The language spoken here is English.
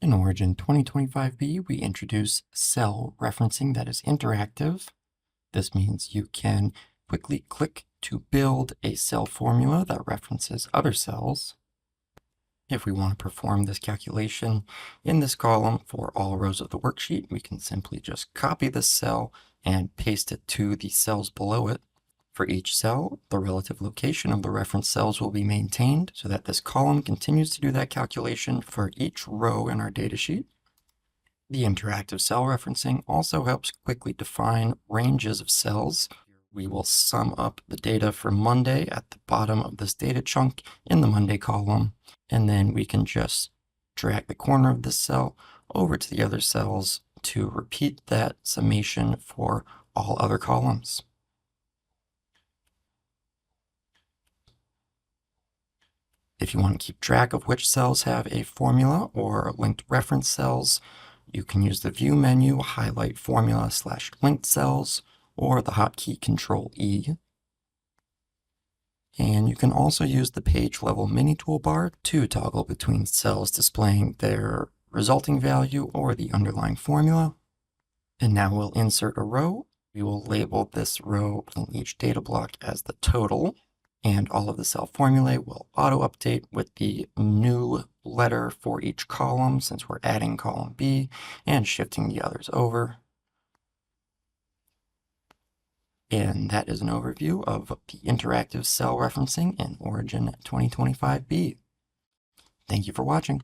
In Origin 2025B, we introduce cell referencing that is interactive. This means you can quickly click to build a cell formula that references other cells. If we want to perform this calculation in this column for all rows of the worksheet, we can simply just copy this cell and paste it to the cells below it. For each cell, the relative location of the reference cells will be maintained so that this column continues to do that calculation for each row in our datasheet. The interactive cell referencing also helps quickly define ranges of cells. We will sum up the data for Monday at the bottom of this data chunk in the Monday column, and then we can just drag the corner of this cell over to the other cells to repeat that summation for all other columns. If you want to keep track of which cells have a formula or linked reference cells, you can use the View menu, highlight Formula/linked cells, or the hotkey Control-E. And you can also use the page level mini toolbar to toggle between cells displaying their resulting value or the underlying formula. And now we'll insert a row. We will label this row in each data block as the total. And all of the cell formulae will auto-update with the new letter for each column since we're adding column B and shifting the others over. And that is an overview of the interactive cell referencing in Origin 2025B. Thank you for watching.